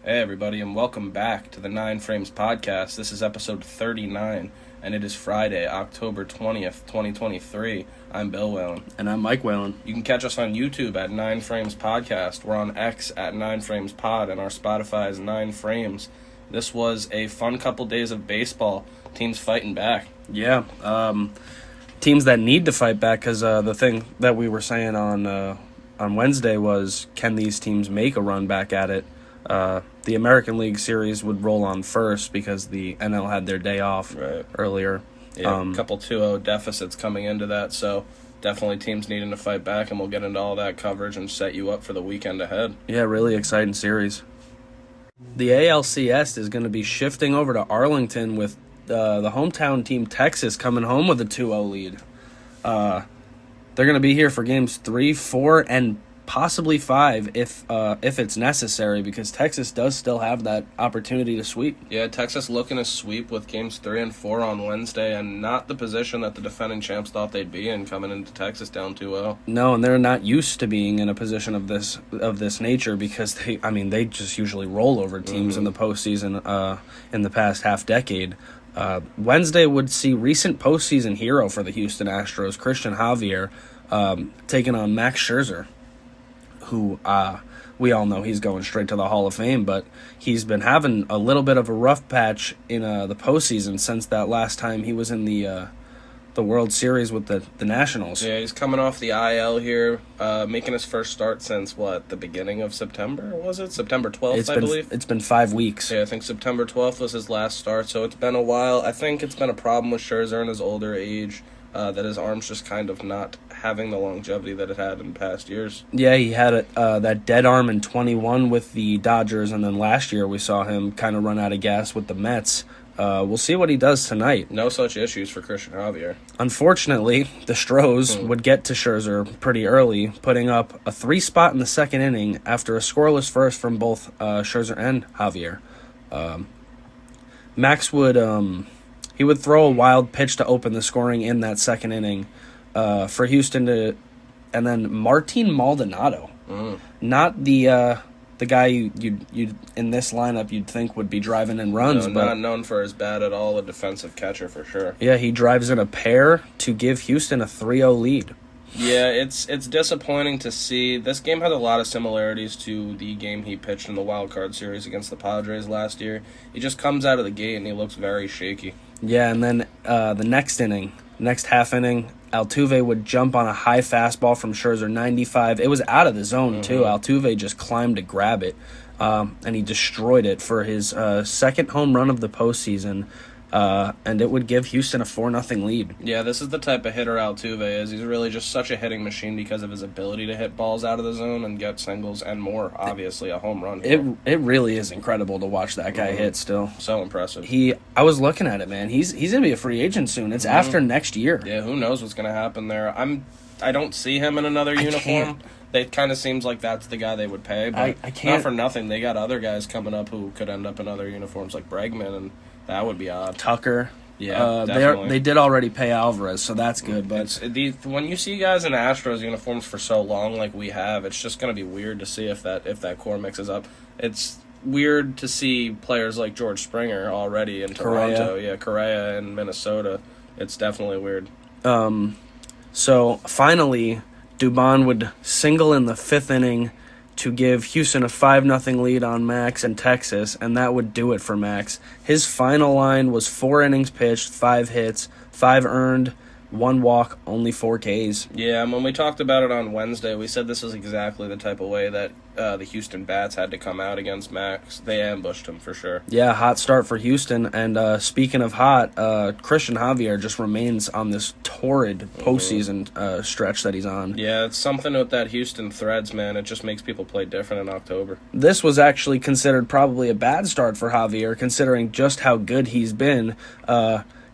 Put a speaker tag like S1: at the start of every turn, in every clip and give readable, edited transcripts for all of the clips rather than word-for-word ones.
S1: Hey everybody, and welcome back to the 9 Frames Podcast. This is episode 39, and it is Friday, October 20th, 2023. I'm Bill Whalen.
S2: And I'm Mike Whalen.
S1: You can catch us on YouTube at 9 Frames Podcast. We're on X at 9 Frames Pod, and our Spotify is 9 Frames. This was a fun couple days of baseball. Teams fighting back.
S2: Yeah, teams that need to fight back, because the thing that we were saying on Wednesday was, can these teams make a run back at it? The American League Series would roll on first because the NL had their day off earlier.
S1: Yeah, a couple 2-0 deficits coming into that, so definitely teams needing to fight back, and we'll get into all that coverage and set you up for the weekend ahead.
S2: Yeah, really exciting series. The ALCS is going to be shifting over to Arlington with the hometown team Texas coming home with a 2-0 lead. They're going to be here for games 3, 4, and possibly 5 if it's necessary, because Texas does still have that opportunity to sweep.
S1: Yeah, Texas looking to sweep with games 3 and 4 on Wednesday, and not the position that the defending champs thought they'd be in coming into Texas down 2-0.
S2: No, and they're not used to being in a position of this nature, because they just usually roll over teams in the postseason in the past half decade. Wednesday would see recent postseason hero for the Houston Astros, Christian Javier, taking on Max Scherzer, who we all know he's going straight to the Hall of Fame, but he's been having a little bit of a rough patch in the postseason since that last time he was in the World Series with the Nationals.
S1: Yeah, he's coming off the IL here, making his first start since, the beginning of September, was it? September 12th, I believe?
S2: It's been 5 weeks.
S1: Yeah, I think September 12th was his last start, so it's been a while. I think it's been a problem with Scherzer in his older age, that his arm's just kind of not having the longevity that it had in past years.
S2: Yeah, he had that dead arm in 21 with the Dodgers, and then last year we saw him kind of run out of gas with the Mets. We'll see what he does tonight.
S1: No such issues for Christian Javier.
S2: Unfortunately, the Stros would get to Scherzer pretty early, putting up a 3 spot in the second inning after a scoreless first from both Scherzer and Javier. Max would he would throw a wild pitch to open the scoring in that second inning for Houston and then Martin Maldonado, not the guy you in this lineup you'd think would be driving in runs, but
S1: not known for his bat at all, a defensive catcher for sure.
S2: Yeah, he drives in a pair to give Houston a 3-0 lead.
S1: Yeah, it's disappointing to see. This game has a lot of similarities to the game he pitched in the wild card series against the Padres last year. He just comes out of the gate and he looks very shaky.
S2: Yeah, and then the next half inning, Altuve would jump on a high fastball from Scherzer, 95. It was out of the zone, too. Altuve just climbed to grab it, and he destroyed it for his second home run of the postseason, and it would give Houston a 4-0 lead.
S1: Yeah, this is the type of hitter Altuve is. He's really just such a hitting machine because of his ability to hit balls out of the zone and get singles and more, obviously, a home run.
S2: It really is incredible to watch that guy hit still.
S1: So impressive.
S2: I was looking at it, man. He's going to be a free agent soon. It's after next year.
S1: Yeah, who knows what's going to happen there. I don't see him in another uniform. It kind of seems like that's the guy they would pay, but
S2: I can't.
S1: Not for nothing. They got other guys coming up who could end up in other uniforms like Bregman, and that would be odd.
S2: Tucker.
S1: Yeah, definitely.
S2: They did already pay Alvarez, so that's good. But
S1: when you see guys in Astros uniforms for so long like we have, it's just going to be weird to see if that core mixes up. It's weird to see players like George Springer already in Toronto. Yeah, Correa in Minnesota. It's definitely weird.
S2: So finally, Dubon would single in the 5th inning to give Houston a 5-0 lead on Max and Texas, and that would do it for Max. His final line was 4 innings pitched, 5 hits, 5 earned, 1 walk, only 4 Ks.
S1: Yeah, and when we talked about it on Wednesday, we said this was exactly the type of way that the Houston Bats had to come out against Max. They ambushed him for sure.
S2: Yeah, hot start for Houston. And speaking of hot, Christian Javier just remains on this torrid postseason stretch that he's on.
S1: Yeah, it's something with that Houston Threads, man. It just makes people play different in October.
S2: This was actually considered probably a bad start for Javier, considering just how good he's been.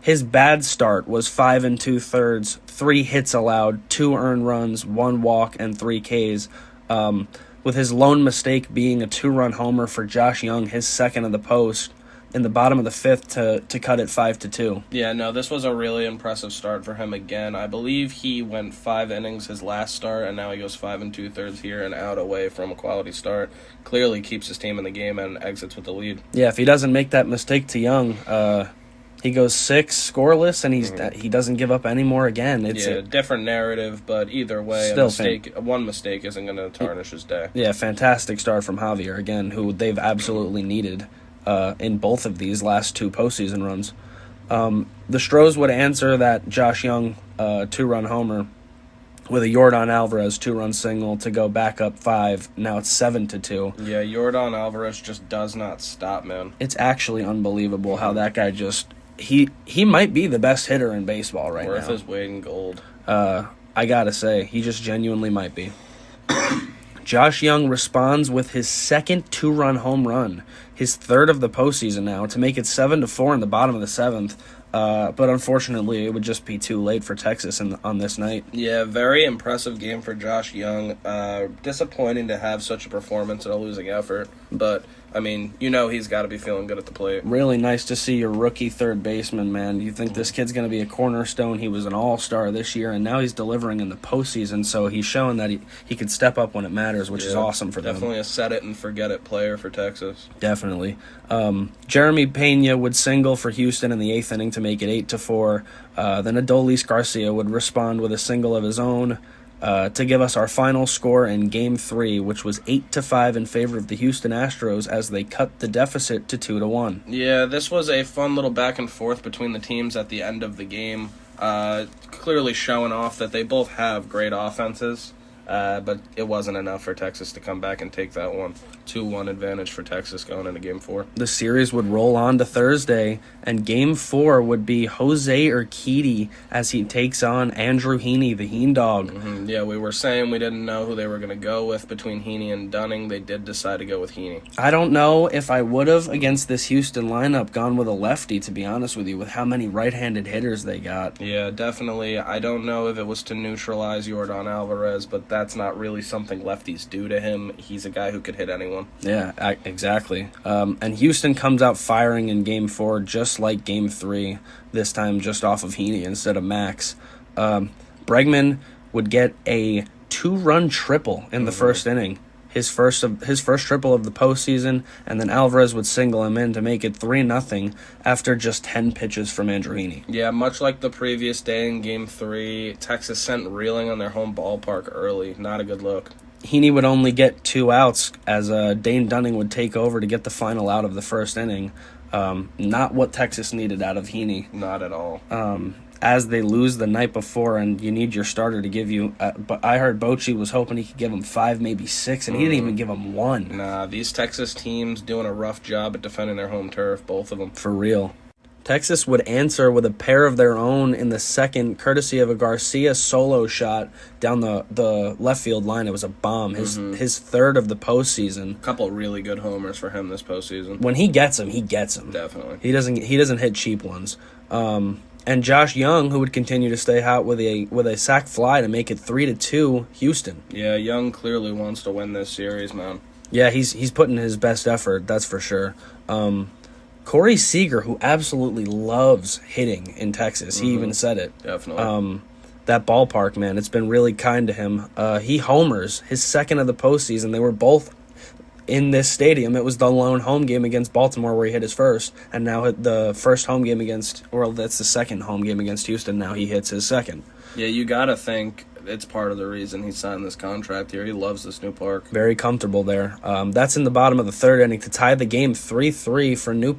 S2: His bad start was 5 2/3, 3 hits allowed, 2 earned runs, 1 walk, and 3 Ks. With his lone mistake being a 2-run homer for Josh Young, his second of the post. in the bottom of the fifth to cut it 5-2.
S1: Yeah, no, this was a really impressive start for him again. I believe he went 5 innings his last start, and now he goes 5 2/3 here and out away from a quality start. Clearly keeps his team in the game and exits with the lead.
S2: Yeah, if he doesn't make that mistake to Young, he goes 6 scoreless, and he doesn't give up anymore again. It's
S1: a different narrative, but either way, one mistake isn't going to tarnish his day.
S2: Yeah, fantastic start from Javier again, who they've absolutely needed in both of these last 2 postseason runs. The Stros would answer that Josh Young 2-run homer with a Yordan Alvarez 2-run single to go back up 5. Now it's 7-2.
S1: Yeah, Yordan Alvarez just does not stop, man.
S2: It's actually unbelievable how that guy just... He might be the best hitter in baseball right now.
S1: Worth his weight in gold.
S2: I gotta say, he just genuinely might be. Josh Young responds with his second 2-run home run, his 3rd of the postseason now, to make it 7-4 in the bottom of the 7th. But unfortunately, it would just be too late for Texas on this night.
S1: Yeah, very impressive game for Josh Young. Disappointing to have such a performance at a losing effort, but I mean, he's got to be feeling good at the plate.
S2: Really nice to see your rookie third baseman, man. You think this kid's going to be a cornerstone. He was an all-star this year, and now he's delivering in the postseason, so he's showing that he can step up when it matters, which is awesome for them.
S1: Definitely a set-it-and-forget-it player for Texas.
S2: Definitely. Jeremy Pena would single for Houston in the 8th inning to make it 8-4. Then Adolis Garcia would respond with a single of his own to give us our final score in Game 3, which was 8-5 in favor of the Houston Astros as they cut the deficit to 2-1.
S1: Yeah, this was a fun little back and forth between the teams at the end of the game, clearly showing off that they both have great offenses. But it wasn't enough for Texas to come back and take that one. 2-1 advantage for Texas going into Game 4.
S2: The series would roll on to Thursday, and Game 4 would be Jose Urquidy as he takes on Andrew Heaney, the Heen Dog.
S1: Mm-hmm. Yeah, we were saying we didn't know who they were going to go with between Heaney and Dunning. They did decide to go with Heaney.
S2: I don't know if I would have, against this Houston lineup, gone with a lefty, to be honest with you, with how many right-handed hitters they got.
S1: Yeah, definitely. I don't know if it was to neutralize Yordan Alvarez, but that's not really something lefties do to him. He's a guy who could hit anyone.
S2: Yeah, exactly. And Houston comes out firing in Game 4 just like Game 3, this time just off of Heaney instead of Max. Bregman would get a 2-run triple in the first inning, his first triple of the postseason, and then Alvarez would single him in to make it 3-0 after just 10 pitches from Andrew Heaney.
S1: Yeah, much like the previous day in Game 3, Texas sent reeling on their home ballpark early. Not a good look.
S2: Heaney would only get 2 outs as Dane Dunning would take over to get the final out of the first inning. Not what Texas needed out of Heaney.
S1: Not at all.
S2: As they lose the night before and you need your starter to give you... but I heard Bochy was hoping he could give him 5, maybe 6, and he didn't even give him 1.
S1: Nah, these Texas teams doing a rough job at defending their home turf, both of them.
S2: For real. Texas would answer with a pair of their own in the second, courtesy of a Garcia solo shot down the left field line. It was a bomb. His 3rd of the postseason.
S1: A couple of really good homers for him this postseason.
S2: When he gets them, he gets them.
S1: Definitely.
S2: He doesn't hit cheap ones. And Josh Young, who would continue to stay hot with a sac fly to make it 3-2 Houston.
S1: Yeah, Young clearly wants to win this series, man.
S2: Yeah, he's putting his best effort, that's for sure. Corey Seager, who absolutely loves hitting in Texas, he even said it.
S1: Definitely.
S2: That ballpark, man, it's been really kind to him. He homers his 2nd of the postseason. They were both in this stadium. It was the lone home game against Baltimore where he hit his first, and now the first home game against, or that's the second home game against Houston. Now he hits his 2nd.
S1: Yeah, you got to think it's part of the reason he signed this contract here. He loves this new park.
S2: Very comfortable there. That's in the bottom of the 3rd inning to tie the game 3-3 for new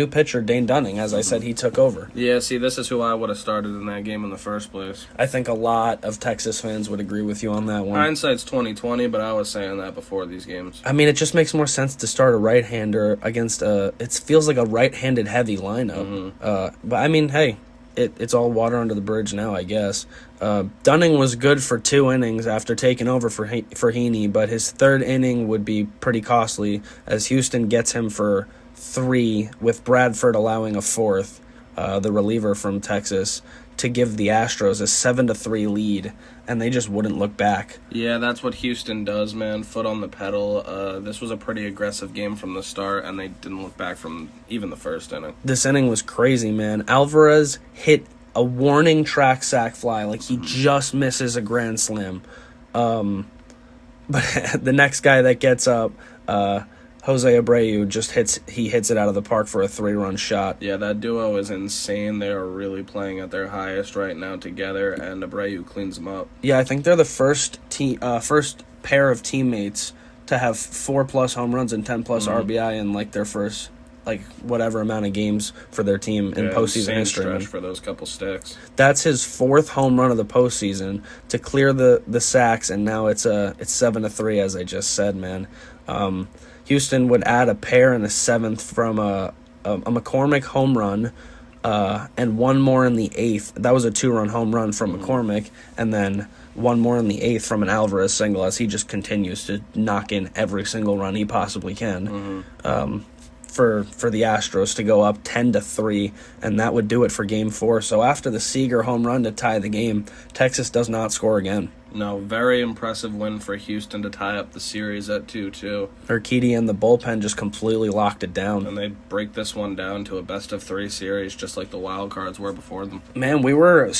S2: pitcher Dane Dunning. As I said, he took over.
S1: Yeah, see, this is who I would have started in that game in the first place.
S2: I think a lot of Texas fans would agree with you on that one.
S1: Hindsight's 20/20, but I was saying that before these games.
S2: I mean, it just makes more sense to start a right-hander against it feels like a right-handed heavy lineup. But I mean, hey, it's all water under the bridge now, I guess. Dunning was good for 2 innings after taking over for Heaney, but his 3rd inning would be pretty costly as Houston gets him for 3, with Bradford allowing a 4th, the reliever from Texas, to give the Astros a 7-3 lead, and they just wouldn't look back.
S1: Yeah, that's what Houston does, man. Foot on the pedal. This was a pretty aggressive game from the start, and they didn't look back from even the first inning.
S2: This inning was crazy, man. Alvarez hit a warning track sack fly, like he just misses a grand slam. But the next guy that gets up, Jose Abreu, hits it out of the park for a 3-run shot.
S1: Yeah, that duo is insane. They are really playing at their highest right now together, and Abreu cleans them up.
S2: Yeah, I think they're the first pair of teammates to have 4+ home runs and 10+ RBI in like their first whatever amount of games for their team in postseason history.
S1: Stretch for those couple sticks.
S2: That's his 4th home run of the postseason to clear the sacks, and now it's 7-3, as I just said, man. Houston would add a pair and a 7th from a McCormick home run, and one more in the 8th. That was a 2-run home run from McCormick, and then one more in the 8th from an Alvarez single, as he just continues to knock in every single run he possibly can. For the Astros to go up 10-3, and that would do it for Game 4. So after the Seager home run to tie the game, Texas does not score again.
S1: No, very impressive win for Houston to tie up the series at 2-2.
S2: Urquidy and the bullpen just completely locked it down.
S1: And they break this one down to a best-of-3 series, just like the wild cards were before them.
S2: Man, we were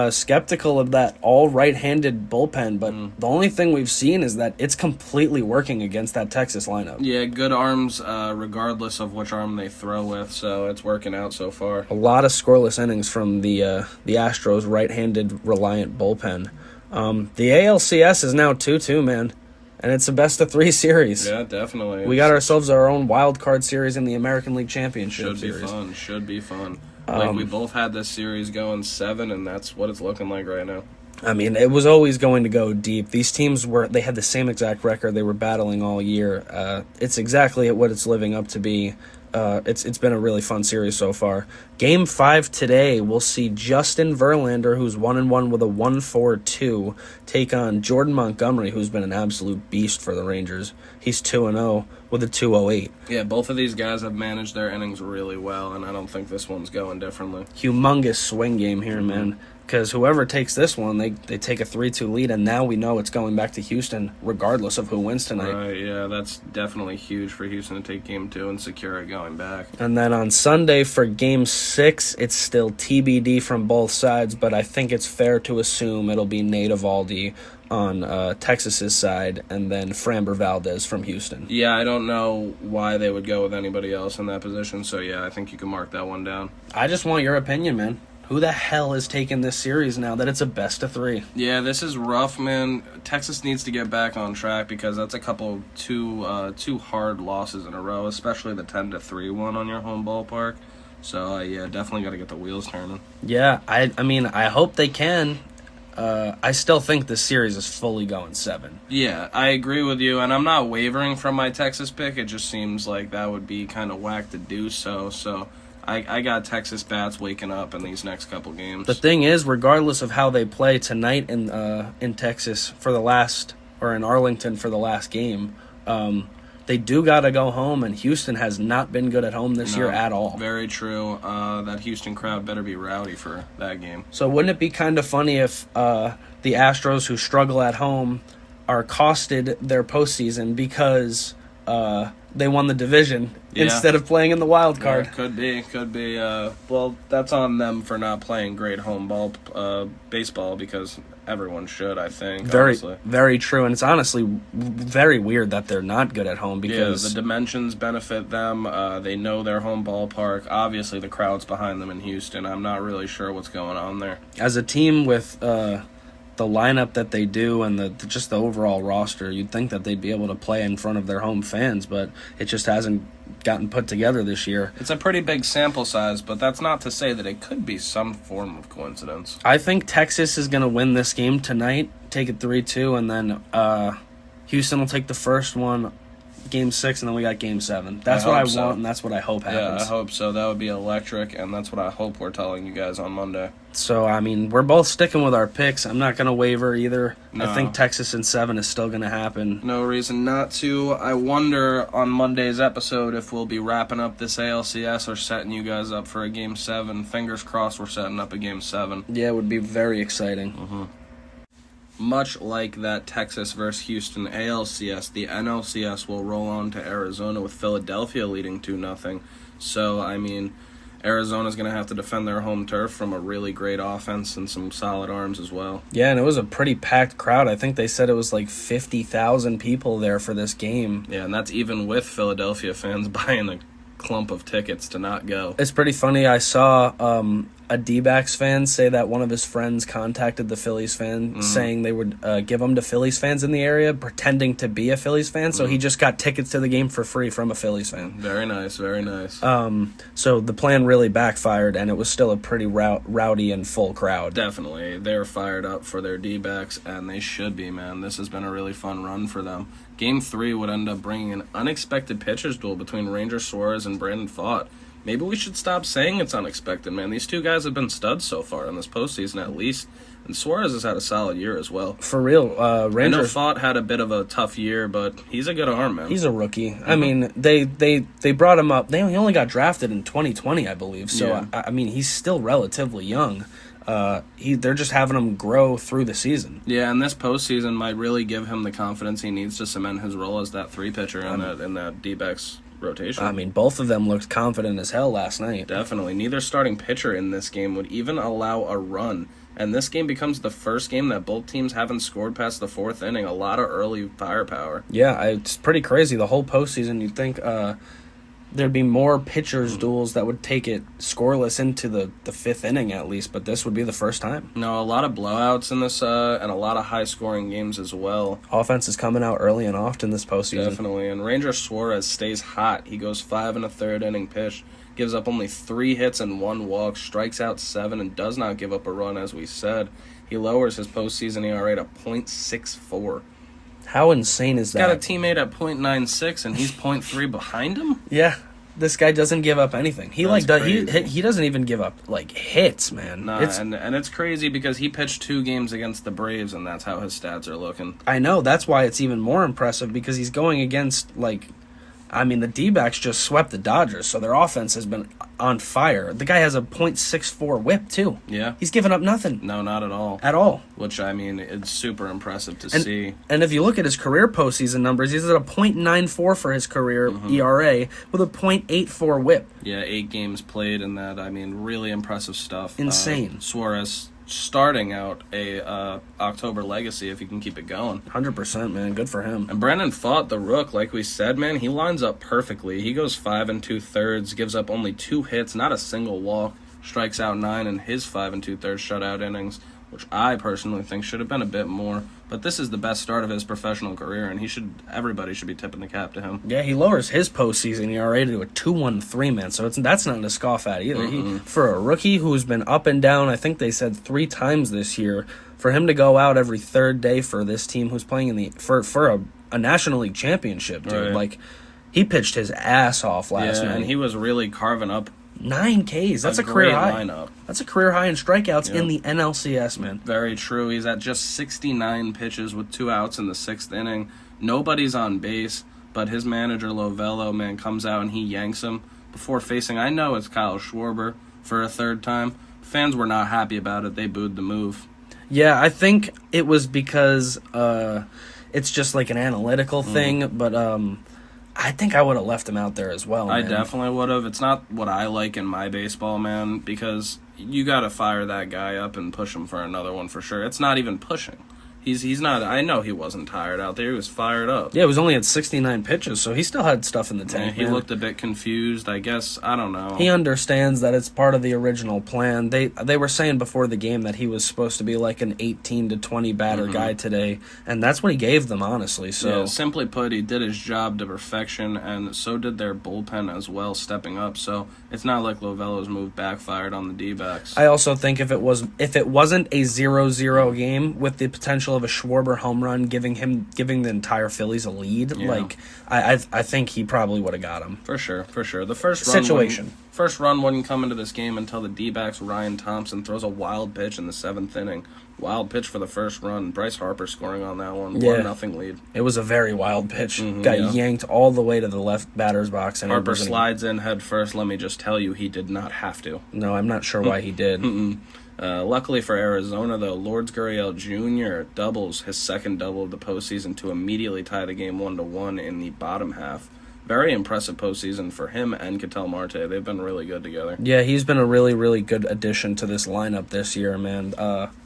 S2: skeptical of that all right-handed bullpen, but the only thing we've seen is that it's completely working against that Texas lineup.
S1: Yeah, good arms regardless of which arm they throw with, so it's working out so far.
S2: A lot of scoreless innings from the Astros right-handed reliant bullpen. The ALCS is now 2-2, man, and it's a best-of-3 series.
S1: Yeah, definitely.
S2: We got ourselves our own wild card series in the American League Championship series.
S1: Should be fun. We both had this series going 7, and that's what it's looking like right now.
S2: I mean, it was always going to go deep. These teams they had the same exact record. They were battling all year. It's exactly what it's living up to be. It's been a really fun series so far. Game 5 today, we'll see Justin Verlander, who's 1-1 with a 1.42, take on Jordan Montgomery, who's been an absolute beast for the Rangers. He's 2-0 with a 2.08.
S1: Yeah, both of these guys have managed their innings really well, and I don't think this one's going differently.
S2: Humongous swing game here, man. Because whoever takes this one, they take a 3-2 lead, and now we know it's going back to Houston regardless of who wins tonight.
S1: Right, yeah, that's definitely huge for Houston to take Game 2 and secure it going back.
S2: And then on Sunday for Game 6, it's still TBD from both sides, but I think it's fair to assume it'll be Nate Eovaldi on Texas's side, and then Framber Valdez from Houston.
S1: Yeah, I don't know why they would go with anybody else in that position, so yeah, I think you can mark that one down.
S2: I just want your opinion, man. Who the hell is taking this series now that it's a best-of-3?
S1: Yeah, this is rough, man. Texas needs to get back on track because that's a couple two hard losses in a row, especially the 10-3 one on your home ballpark. So, yeah, definitely got to get the wheels turning.
S2: Yeah, I mean, I hope they can. I still think this series is fully going 7.
S1: Yeah, I agree with you, and I'm not wavering from my Texas pick. It just seems like that would be kind of whack to do so. So I got Texas bats waking up in these next couple games.
S2: The thing is, regardless of how they play tonight in Texas for the last, or in Arlington for the last game, they do got to go home, and Houston has not been good at home this year at all.
S1: Very true. That Houston crowd better be rowdy for that game.
S2: So wouldn't it be kind of funny if the Astros, who struggle at home, are costed their postseason because they won the division instead of playing in the wild card?
S1: Yeah, could be. Well, that's on them for not playing great home baseball because everyone should, I think.
S2: Very true, and it's honestly very weird that they're not good at home because
S1: the dimensions benefit them. They know their home ballpark. Obviously, the crowd's behind them in Houston. I'm not really sure what's going on there.
S2: As a team with the lineup that they do and just the overall roster, you'd think that they'd be able to play in front of their home fans, but it just hasn't gotten put together this year.
S1: It's a pretty big sample size, but that's not to say that it could be some form of coincidence.
S2: I think Texas is going to win this game tonight, take it 3-2, and then Houston will take the first one Game 6, and then we got Game 7. That's what I want, and that's what I hope happens.
S1: Yeah, I hope so. That would be electric, and that's what I hope we're telling you guys on Monday.
S2: So, I mean, we're both sticking with our picks. I'm not going to waver either.
S1: No.
S2: I think Texas in 7 is still going to happen.
S1: No reason not to. I wonder on Monday's episode if we'll be wrapping up this ALCS or setting you guys up for a Game 7. Fingers crossed we're setting up a Game 7.
S2: Yeah, it would be very exciting.
S1: Mm-hmm. Much like that Texas versus Houston ALCS, the NLCS will roll on to Arizona with Philadelphia leading 2-0. So, I mean, Arizona's going to have to defend their home turf from a really great offense and some solid arms as well.
S2: Yeah, and it was a pretty packed crowd. I think they said it was like 50,000 people there for this game.
S1: Yeah, and that's even with Philadelphia fans buying a clump of tickets to not go.
S2: It's pretty funny. I saw a D-backs fan say that one of his friends contacted the Phillies fan saying they would give them to Phillies fans in the area, pretending to be a Phillies fan. So he just got tickets to the game for free from a Phillies fan.
S1: Very nice, very nice.
S2: So the plan really backfired, and it was still a pretty rowdy and full crowd.
S1: Definitely. They're fired up for their D-backs, and they should be, man. This has been a really fun run for them. Game 3 would end up bringing an unexpected pitchers duel between Ranger Suarez and Brandon Pfaadt. Maybe we should stop saying it's unexpected, man. These two guys have been studs so far in this postseason at least, and Suarez has had a solid year as well.
S2: For real, Ranger.
S1: I know Pfaadt had a bit of a tough year, but he's a good arm, man.
S2: He's a rookie. Mm-hmm. I mean, they brought him up. He only got drafted in 2020, I believe. So
S1: Yeah.
S2: I mean, he's still relatively young. They're just having him grow through the season.
S1: Yeah, and this postseason might really give him the confidence he needs to cement his role as that 3 pitcher in that D-backs rotation.
S2: I mean, both of them looked confident as hell last night.
S1: Definitely. Neither starting pitcher in this game would even allow a run. And this game becomes the first game that both teams haven't scored past the 4th inning. A lot of early firepower.
S2: Yeah, it's pretty crazy. The whole postseason, you'd think there'd be more pitchers' duels that would take it scoreless into the 5th inning at least, but this would be the first time.
S1: No, a lot of blowouts in this and a lot of high-scoring games as well.
S2: Offense is coming out early and often this postseason.
S1: Definitely, and Ranger Suarez stays hot. He goes 5 1/3 inning pitch, gives up only 3 hits and 1 walk, strikes out 7, and does not give up a run, as we said. He lowers his postseason ERA to .64.
S2: How insane is
S1: He's
S2: that?
S1: got a teammate at .96, and he's .3 behind him?
S2: Yeah, this guy doesn't give up anything. He
S1: That's
S2: he doesn't even give up like hits, man.
S1: Nah, and it's crazy because he pitched 2 games against the Braves, and that's how his stats are looking.
S2: I know, that's why it's even more impressive because he's going against the D-backs just swept the Dodgers, so their offense has been on fire. The guy has a .64 whip too.
S1: Yeah.
S2: He's giving up nothing.
S1: No, not at all.
S2: At all.
S1: Which, I mean, it's super impressive to see.
S2: And if you look at his career postseason numbers, he's at a .94 for his career ERA with a .84 whip.
S1: Yeah, 8 games played in that. I mean, really impressive stuff.
S2: Insane.
S1: Suarez starting out a October legacy if he can keep it going.
S2: 100%, man. Good for him.
S1: And Brandon Pfaadt, the rook, like we said, man, he lines up perfectly. He goes 5 2/3, gives up only 2 hits, not a single walk, strikes out 9 in his 5 2/3 shutout innings, which I personally think should have been a bit more. But this is the best start of his professional career, and everybody should be tipping the cap to him.
S2: Yeah, he lowers his postseason ERA to a 2.13, man. So that's not to scoff at either. For a rookie who's been up and down, I think they said 3 times this year, for him to go out every 3rd day for this team who's playing in for a National League championship, dude.
S1: Right.
S2: He pitched his ass off last night.
S1: And he was really carving up
S2: 9 Ks. That's a career
S1: great
S2: high.
S1: lineup.
S2: That's a career high in strikeouts in the NLCS, man.
S1: Very true. He's at just 69 pitches with 2 outs in the 6th inning. Nobody's on base, but his manager, Lovello, man, comes out and he yanks him before facing, I know it's Kyle Schwarber for a 3rd time. Fans were not happy about it. They booed the move.
S2: Yeah, I think it was because it's just like an analytical thing, but I think I would have left him out there as well.
S1: I
S2: man.
S1: definitely would have. It's not what I like in my baseball, man, because you got to fire that guy up and push him for another one for sure. It's not even pushing. He's not. I know he wasn't tired out there. He was fired up.
S2: Yeah, it was only at 69 pitches, so he still had stuff in the tank.
S1: He looked a bit confused, I guess. I don't know.
S2: He understands that it's part of the original plan. They were saying before the game that he was supposed to be like an 18 to 20 batter guy today, and that's what he gave them, honestly. So
S1: yeah, simply put, he did his job to perfection, and so did their bullpen as well, stepping up. So it's not like Lovello's move backfired on the D-backs.
S2: I also think if it wasn't a 0-0 game with the potential potential of a Schwarber home run giving the entire Phillies a lead.
S1: Yeah.
S2: Like I think he probably would have got him.
S1: For sure. The first run wouldn't come into this game until the D-backs Ryan Thompson throws a wild pitch in the 7th inning. Wild pitch for the first run. Bryce Harper scoring on that one. 1-0 lead.
S2: It was a very wild pitch. Got yanked all the way to the left batter's box. And
S1: Harper slides in head first. Let me just tell you, he did not have to.
S2: No, I'm not sure why he did.
S1: Luckily for Arizona, though, Lourdes Gurriel Jr. doubles his second double of the postseason to immediately tie the game 1-1 in the bottom half. Very impressive postseason for him and Ketel Marte. They've been really good together.
S2: Yeah, he's been a really, really good addition to this lineup this year, man.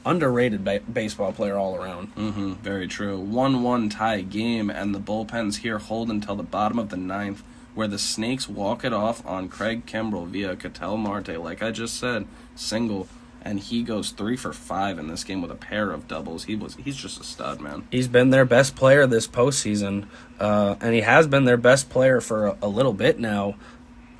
S2: Underrated baseball player all around.
S1: Very true. 1-1 tie game, and the bullpens here hold until the bottom of the 9th, where the Snakes walk it off on Craig Kimbrell via Ketel Marte. Like I just said, single. And he goes 3 for 5 in this game with a pair of doubles. He's just a stud, man.
S2: He's been their best player this postseason, and he has been their best player for a little bit now.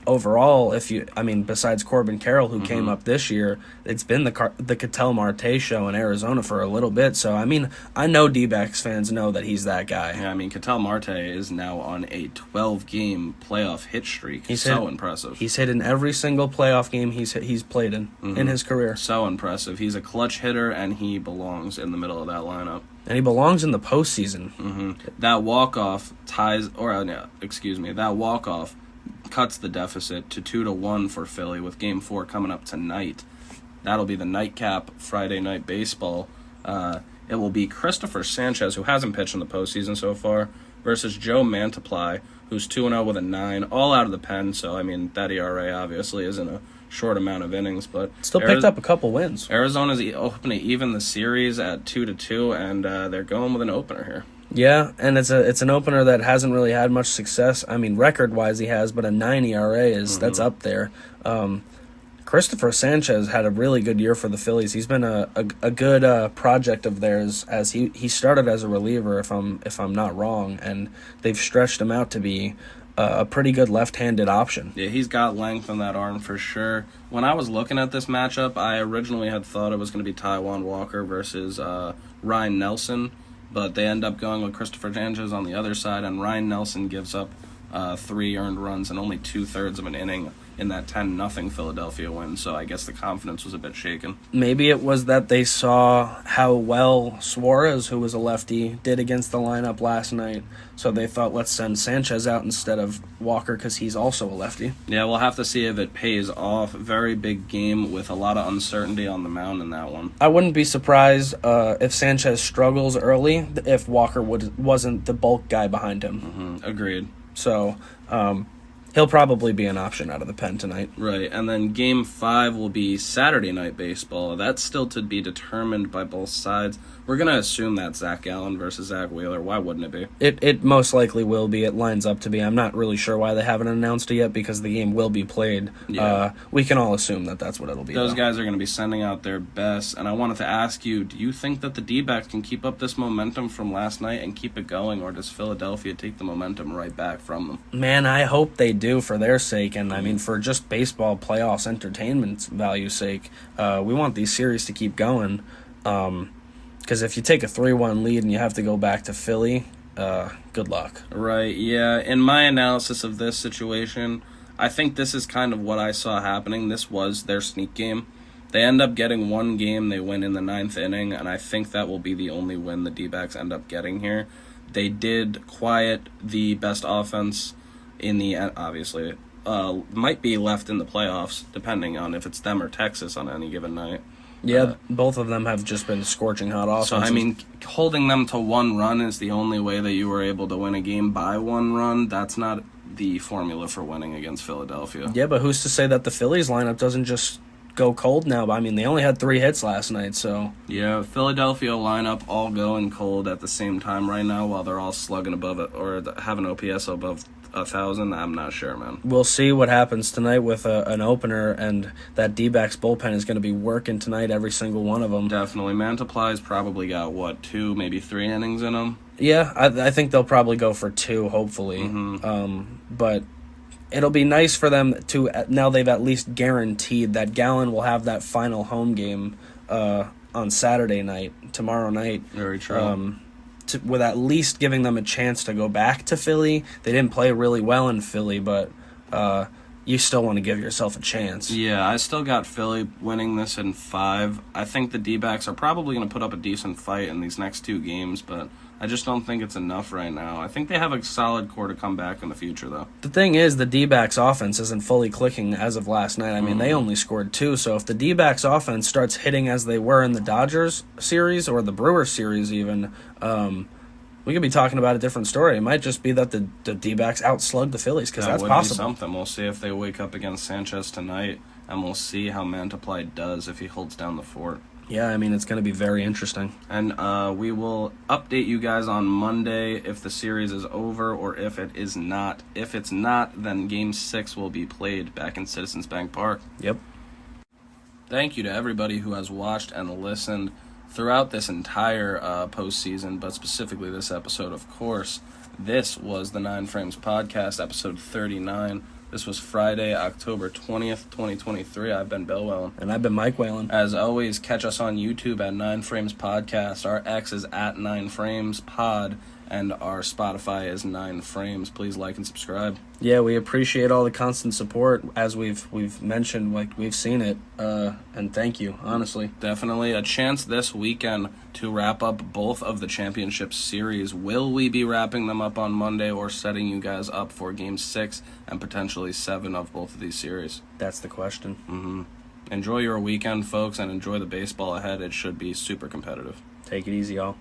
S2: Overall, besides Corbin Carroll, who came up this year, it's been the Ketel Marte show in Arizona for a little bit. So, I know D-backs fans know that he's that guy.
S1: Yeah, Ketel Marte is now on a 12-game playoff hit streak. Impressive.
S2: He's hit in every single playoff game he's played in his career.
S1: So impressive. He's a clutch hitter, and he belongs in the middle of that lineup.
S2: And he belongs in the postseason.
S1: That walk-off cuts the deficit to 2-1 for Philly, with Game 4 coming up tonight. That'll be the nightcap Friday night baseball. It will be Christopher Sanchez, who hasn't pitched in the postseason so far, versus Joe Mantiply, who's 2-0 with a 9, all out of the pen. So, that ERA obviously isn't a short amount of innings, but
S2: still picked up a couple wins.
S1: Arizona's hoping to even the series at 2-2, and they're going with an opener here.
S2: Yeah, and it's an opener that hasn't really had much success. Record-wise he has, but a 9 ERA that's up there. Christopher Sanchez had a really good year for the Phillies. He's been a good project of theirs, as he started as a reliever, if I'm not wrong, and they've stretched him out to be a pretty good left-handed option.
S1: Yeah, he's got length on that arm for sure. When I was looking at this matchup, I originally had thought it was going to be Taijuan Walker versus Ryan Nelson, but they end up going with Christopher Sanchez on the other side, and Ryan Nelson gives up 3 earned runs and only 2/3 of an inning in that 10-0 Philadelphia win, so I guess the confidence was a bit shaken.
S2: Maybe it was that they saw how well Suarez, who was a lefty, did against the lineup last night, so they thought, let's send Sanchez out instead of Walker because he's also a lefty.
S1: Yeah, we'll have to see if it pays off. Very big game with a lot of uncertainty on the mound in that one.
S2: I wouldn't be surprised if Sanchez struggles early if Walker wasn't the bulk guy behind him.
S1: Agreed.
S2: So, he'll probably be an option out of the pen tonight.
S1: Right, and then Game 5 will be Saturday Night Baseball. That's still to be determined by both sides. We're going to assume that's Zach Gallen versus Zach Wheeler. Why wouldn't it be?
S2: It most likely will be. It lines up to be. I'm not really sure why they haven't announced it yet, because the game will be played.
S1: Yeah.
S2: We can all assume that that's what it'll be.
S1: Those guys are going to be sending out their best, and I wanted to ask you, do you think that the D-backs can keep up this momentum from last night and keep it going, or does Philadelphia take the momentum right back from them?
S2: Man, I hope they do for their sake, and for just baseball playoffs entertainment value's sake. We want these series to keep going, because if you take a 3-1 lead and you have to go back to Philly, good luck.
S1: Right, yeah. In my analysis of this situation, I think this is kind of what I saw happening. This was their sneak game. They end up getting one game. They win in the 9th inning, and I think that will be the only win the D-backs end up getting here. They did quiet the best offense in the end, obviously. Might be left in the playoffs, depending on if it's them or Texas on any given night.
S2: Yeah, both of them have just been scorching hot offenses.
S1: So, holding them to 1 run is the only way that you were able to win a game by 1 run. That's not the formula for winning against Philadelphia.
S2: Yeah, but who's to say that the Phillies lineup doesn't just go cold now? They only had 3 hits last night, so...
S1: Yeah, Philadelphia lineup all going cold at the same time right now while they're all slugging above it, or have an OPS above 1,000. I'm not sure, man.
S2: We'll see what happens tonight with an opener, and that D-backs bullpen is going to be working tonight, every single one of them.
S1: Definitely. Mantiply's probably got, 2, maybe 3 innings in them?
S2: Yeah, I think they'll probably go for 2, hopefully. But it'll be nice for them to, now they've at least guaranteed that Gallen will have that final home game on Saturday night, tomorrow night.
S1: Very true.
S2: With at least giving them a chance to go back to Philly. They didn't play really well in Philly, but you still want to give yourself a chance.
S1: Yeah, I still got Philly winning this in 5. I think the D-backs are probably going to put up a decent fight in these next 2 games, but I just don't think it's enough right now. I think they have a solid core to come back in the future, though.
S2: The thing is, the D-backs offense isn't fully clicking as of last night. I mean, they only scored 2, so if the D-backs offense starts hitting as they were in the Dodgers series or the Brewers series even, we could be talking about a different story. It might just be that the D-backs outslugged the Phillies, because that's possible.
S1: That would be something. We'll see if they wake up against Sanchez tonight, and we'll see how Mantiply does if he holds down the fort.
S2: Yeah, I mean, it's going to be very interesting.
S1: And we will update you guys on Monday if the series is over or if it is not. If it's not, then Game 6 will be played back in Citizens Bank Park.
S2: Yep.
S1: Thank you to everybody who has watched and listened throughout this entire postseason, but specifically this episode, of course. This was the 9 Frames Podcast, episode 39. This was Friday, October 20th, 2023. I've been Bill Whalen.
S2: And I've been Mike Whalen.
S1: As always, catch us on YouTube at 9 Frames Podcast. Our X is at 9 Frames Pod, and our Spotify is 9 Frames. Please like and subscribe.
S2: Yeah, we appreciate all the constant support, as we've mentioned, like we've seen it, and thank you, honestly.
S1: Definitely a chance this weekend to wrap up both of the championship series. Will we be wrapping them up on Monday or setting you guys up for Game 6 and potentially 7 of both of these series?
S2: That's the question.
S1: Mm-hmm. Enjoy your weekend, folks, and enjoy the baseball ahead. It should be super competitive.
S2: Take it easy, y'all.